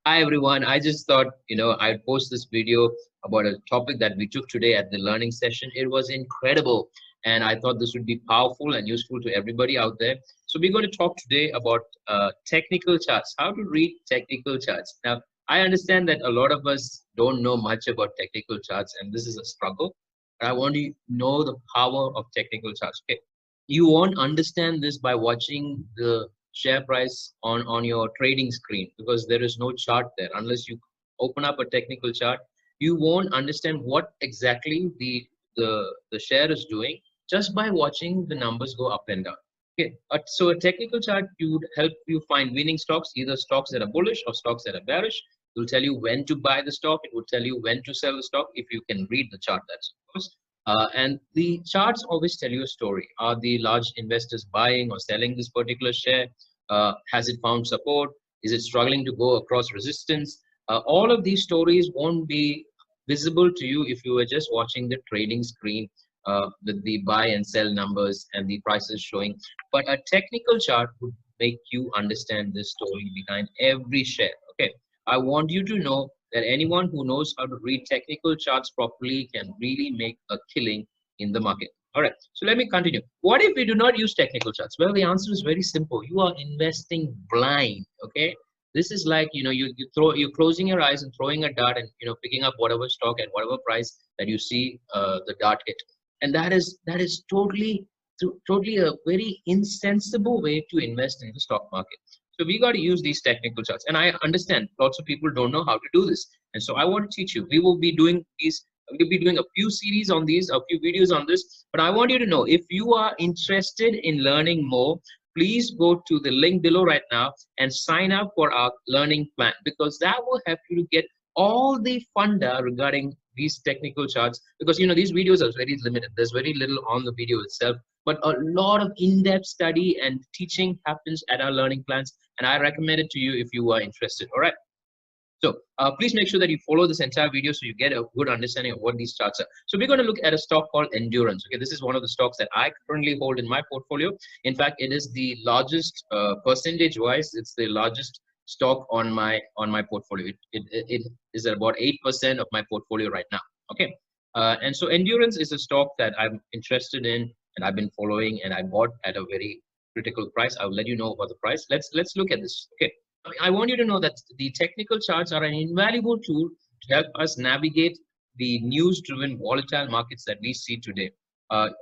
Hi everyone. I just thought, I'd post this video about a topic that we took today at the learning session. It was incredible. And I thought this would be powerful and useful to everybody out there. So we're going to talk today about technical charts, how to read technical charts. Now, I understand that a lot of us don't know much about technical charts, and this is a struggle. But I want you to know the power of technical charts. Okay. You won't understand this by watching the share price on your trading screen because there is no chart there. Unless you open up a technical chart, you won't understand what exactly the share is doing just by watching the numbers go up and down. Okay, so a technical chart would help you find winning stocks, either stocks that are bullish or stocks that are bearish. It will tell you when to buy the stock. It will tell you when to sell the stock if you can read the chart. That's of course. And the charts always tell you a story. Are the large investors buying or selling this particular share? Has it found support? Is it struggling to go across resistance? All of these stories won't be visible to you if you were just watching the trading screen with the buy and sell numbers and the prices showing. But a technical chart would make you understand this story behind every share. Okay, I want you to know that anyone who knows how to read technical charts properly can really make a killing in the market. All right, so let me continue. What if we do not use technical charts? Well, the answer is very simple. You are investing blind. Okay, this is like you're closing your eyes and throwing a dart and picking up whatever stock at whatever price that you see the dart hit, and that is totally a very insensible way to invest in the stock market. So we got to use these technical charts. And I understand lots of people don't know how to do this. And so I want to teach you. We'll be doing a few series on these, a few videos on this. But I want you to know, if you are interested in learning more, please go to the link below right now and sign up for our learning plan, because that will help you to get all the funda regarding these technical charts. Because these videos are very limited. There's very little on the video itself, but a lot of in-depth study and teaching happens at our learning plans, and I recommend it to you if you are interested. All right. So please make sure that you follow this entire video so you get a good understanding of what these charts are. So we're going to look at a stock called Endurance. Okay, this is one of the stocks that I currently hold in my portfolio. In fact, it is the largest percentage-wise. It's the largest stock on my portfolio. It is at about 8% of my portfolio right now. Okay, and so Endurance is a stock that I'm interested in and I've been following, and I bought at a very critical price. I'll let you know about the price. Let's look at this. Okay. I want you to know that the technical charts are an invaluable tool to help us navigate the news-driven volatile markets that we see today.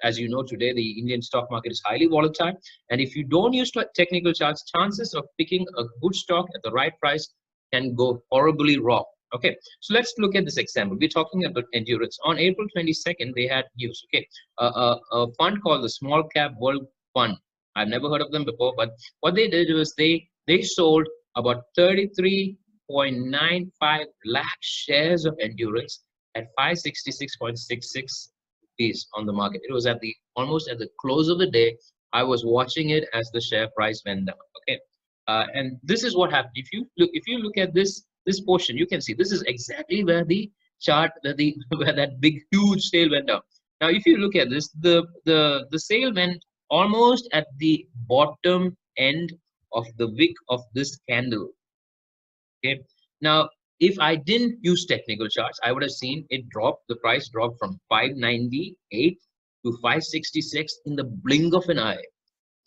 As you know, today the Indian stock market is highly volatile, and if you don't use technical charts, chances of picking a good stock at the right price can go horribly wrong. Okay, so let's look at this example. We're talking about Endurance. On April 22nd, they had news. Okay, a fund called the Small Cap World Fund. I've never heard of them before, but what they did was they sold about 33.95 lakh shares of Endurance at 566.66 rupees on the market. It was at the almost at the close of the day. I was watching it as the share price went down. Okay, and this is what happened. If you look at this portion, you can see this is exactly where the chart where that big huge sale went down. Now, if you look at this, the sale went almost at the bottom end of the wick of this candle. Okay, now if I didn't use technical charts, I would have seen it drop. The price dropped from 598 to 566 in the blink of an eye.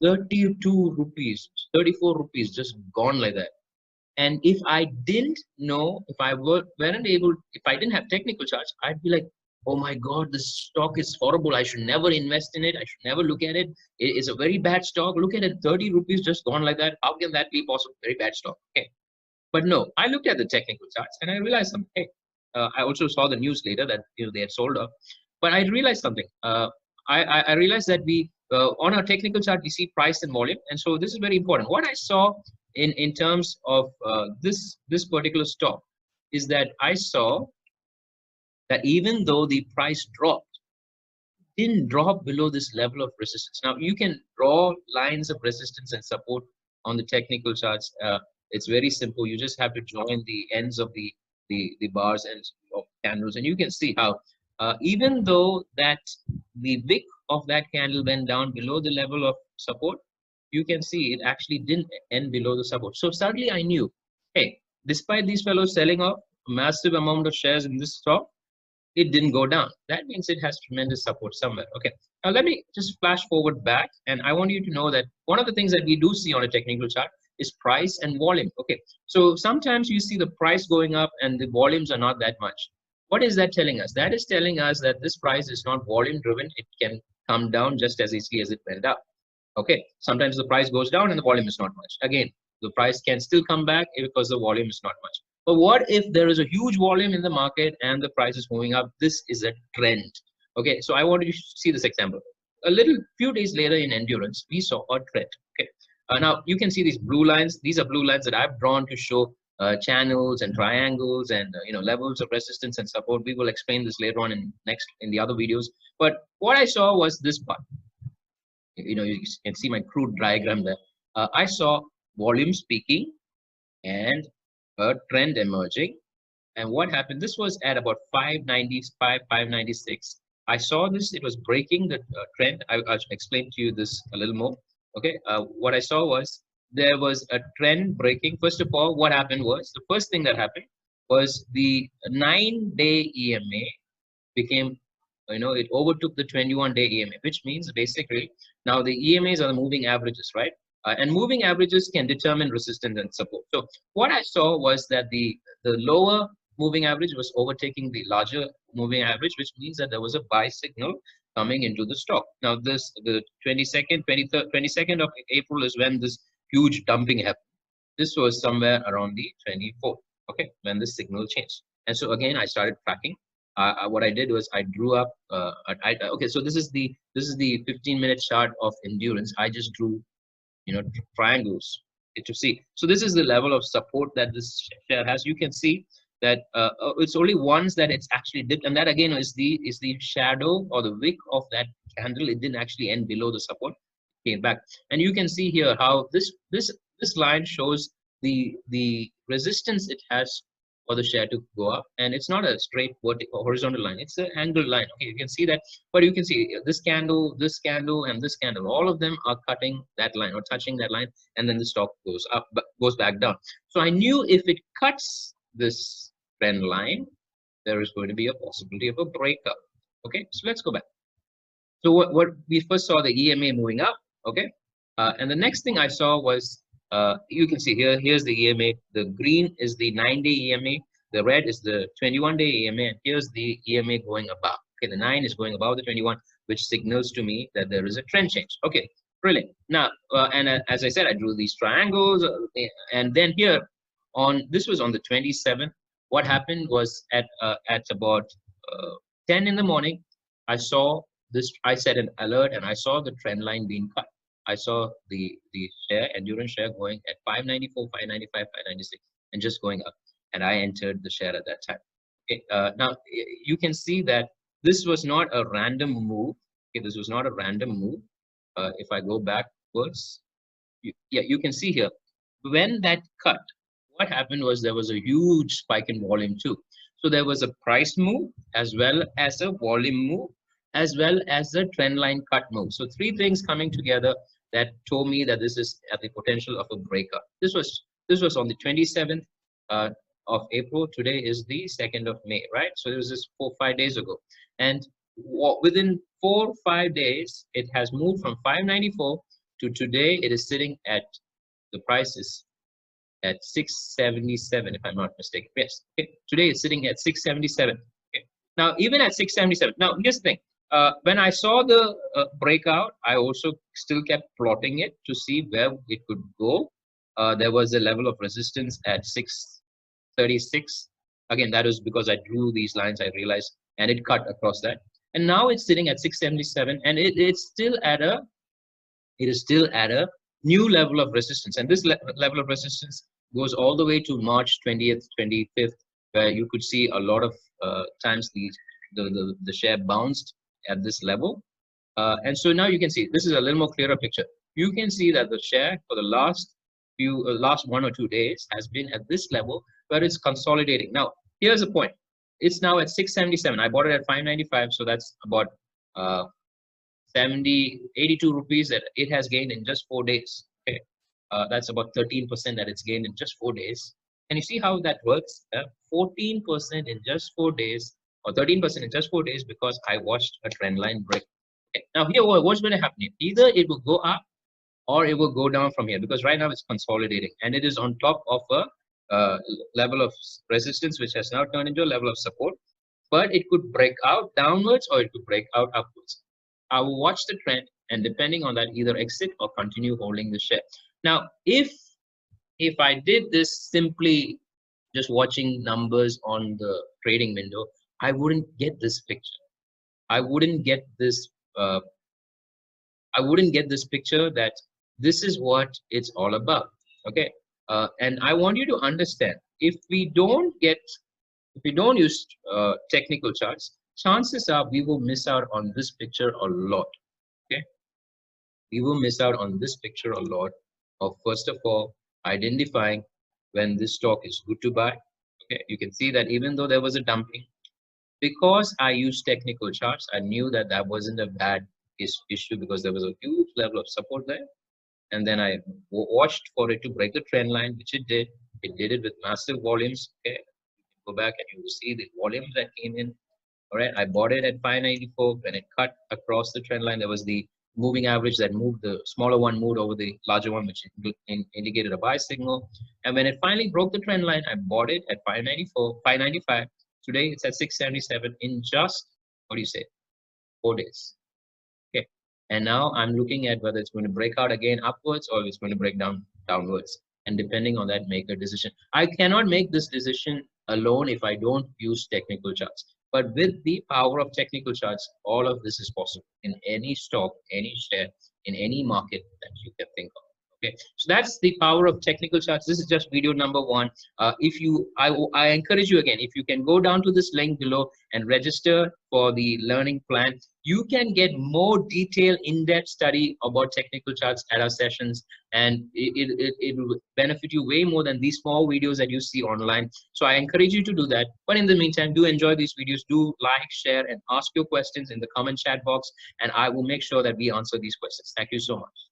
32 rupees, 34 rupees just gone like that. And if I didn't know, if I weren't able, if I didn't have technical charts, I'd be like, oh my God, this stock is horrible. I should never invest in it. I should never look at it. It is a very bad stock. Look at it, 30 rupees just gone like that. How can that be possible? Very bad stock. Okay. But no, I looked at the technical charts and I realized something. Hey, I also saw the news later that they had sold off. But I realized something. I realized that we on our technical chart we see price and volume, and so this is very important. What I saw in terms of this particular stock is that I saw that even though the price dropped, didn't drop below this level of resistance. Now you can draw lines of resistance and support on the technical charts. It's very simple. You just have to join the ends of the bars and of candles, and you can see how even though that the wick of that candle went down below the level of support, you can see it actually didn't end below the support. So suddenly I knew, hey, despite these fellows selling off a massive amount of shares in this stock, it didn't go down. That means it has tremendous support somewhere. Okay. Now let me just flash forward back, and I want you to know that one of the things that we do see on a technical chart is price and volume. Okay. So sometimes you see the price going up and the volumes are not that much. What is that telling us? That is telling us that this price is not volume driven. It can come down just as easily as it went up. Okay. Sometimes the price goes down and the volume is not much. Again, the price can still come back because the volume is not much. But what if there is a huge volume in the market and the price is moving up? This is a trend. Okay, so I want you to see this example. A little few days later in endurance, we saw a trend. Okay, now you can see these blue lines. These are blue lines that I've drawn to show channels and triangles and levels of resistance and support. We will explain this later on in the other videos. But what I saw was this part. You can see my crude diagram there. I saw volumes peaking and a trend emerging. And what happened? This was at about 595, 596. I saw this, it was breaking the trend. I'll explain to you this a little more. Okay, what I saw was there was a trend breaking. First of all, what happened was, the first thing that happened was the 9-day EMA became, it overtook the 21-day EMA, which means basically now the EMAs are the moving averages, right? And moving averages can determine resistance and support. So what I saw was that the lower moving average was overtaking the larger moving average, which means that there was a buy signal coming into the stock. Now the 22nd of April is when this huge dumping happened. This was somewhere around the 24th, okay, when the signal changed. And so again, I started tracking. What I did was I drew up. Okay, so this is the 15-minute chart of endurance. I just drew triangles to see. So this is the level of support that this share has. You can see that it's only once that it's actually dipped, and that again is the shadow or the wick of that candle. It didn't actually end below the support, it came back. And you can see here how this line shows the resistance it has for the share to go up, and it's not a straight vertical horizontal line, it's an angled line. Okay, you can see that, but you can see this candle, and this candle, all of them are cutting that line or touching that line, and then the stock goes up, goes back down. So I knew if it cuts this trend line, there is going to be a possibility of a breakup. Okay, so let's go back. So what we first saw the EMA moving up. Okay, and the next thing I saw was you can see here, here's the EMA. The green is the 9-day EMA. The red is the 21-day EMA. And here's the EMA going above. Okay, the 9 is going above the 21, which signals to me that there is a trend change. Okay, brilliant. Now, as I said, I drew these triangles. And then here, this was on the 27th. What happened was at about 10 in the morning, I saw this. I set an alert, and I saw the trend line being cut. I saw the endurance share going at 594, 595, 596, and just going up. And I entered the share at that time. Okay, now you can see that this was not a random move. Okay, this was not a random move. If I go backwards, you can see here when that cut. What happened was there was a huge spike in volume too. So there was a price move as well as a volume move, as well as a trend line cut move. So three things coming together that told me that this is at the potential of a breakup. This was on the 27th of April. Today is the 2nd of May, right? So it was just 4 or 5 days ago. And within 4 or 5 days, it has moved from 594 to today. It is sitting at, the price is at 677, if I'm not mistaken. Yes, okay. Today it's sitting at 677. Okay. Now, even at 677, now here's the thing. When I saw the breakout, I also still kept plotting it to see where it could go. There was a level of resistance at 636. Again, that was because I drew these lines, I realized, and it cut across that. And now it's sitting at 677, and it is still at a new level of resistance. And this level of resistance goes all the way to March 20th, 25th, where you could see a lot of times the share bounced at this level. And so now you can see, this is a little more clearer picture. You can see that the share for the last 1 or 2 days has been at this level where it's consolidating. Now, here's the point. It's now at 677. I bought it at 595, so that's about 82 rupees that it has gained in just 4 days. Okay, that's about 13% that it's gained in just 4 days. And you see how that works? 14% in just 4 days, or 13% in just 4 days, because I watched a trend line break. Okay. Now here, what's going to happen? Either it will go up or it will go down from here, because right now it's consolidating and it is on top of a level of resistance, which has now turned into a level of support. But it could break out downwards or it could break out upwards. I will watch the trend, and depending on that, either exit or continue holding the share. Now, if I did this simply just watching numbers on the trading window, I wouldn't get this picture. I wouldn't get this. I wouldn't get this picture that this is what it's all about. Okay, and I want you to understand, if we don't use technical charts, chances are we will miss out on this picture a lot. Okay, we will miss out on this picture a lot of, first of all, identifying when this stock is good to buy. Okay, you can see that even though there was a dumping, because I used technical charts, I knew that that wasn't a bad issue, because there was a huge level of support there. And then I watched for it to break the trend line, which it did. It did it with massive volumes. Okay, go back and you will see the volumes that came in. All right, I bought it at 594. When it cut across the trend line, there was the moving average that moved, the smaller one moved over the larger one, which indicated a buy signal. And when it finally broke the trend line, I bought it at 594, 595. Today it's at 677 in just, what do you say, 4 days. Okay, and now I'm looking at whether it's going to break out again upwards or it's going to break downwards. And depending on that, make a decision. I cannot make this decision alone if I don't use technical charts. But with the power of technical charts, all of this is possible in any stock, any share, in any market that you can think of. Okay, so that's the power of technical charts. This is just video number 1. I encourage you again, if you can go down to this link below and register for the learning plan, you can get more detailed, in-depth study about technical charts at our sessions, and it will benefit you way more than these small videos that you see online. So I encourage you to do that. But in the meantime, do enjoy these videos. Do like, share, and ask your questions in the comment chat box, and I will make sure that we answer these questions. Thank you so much.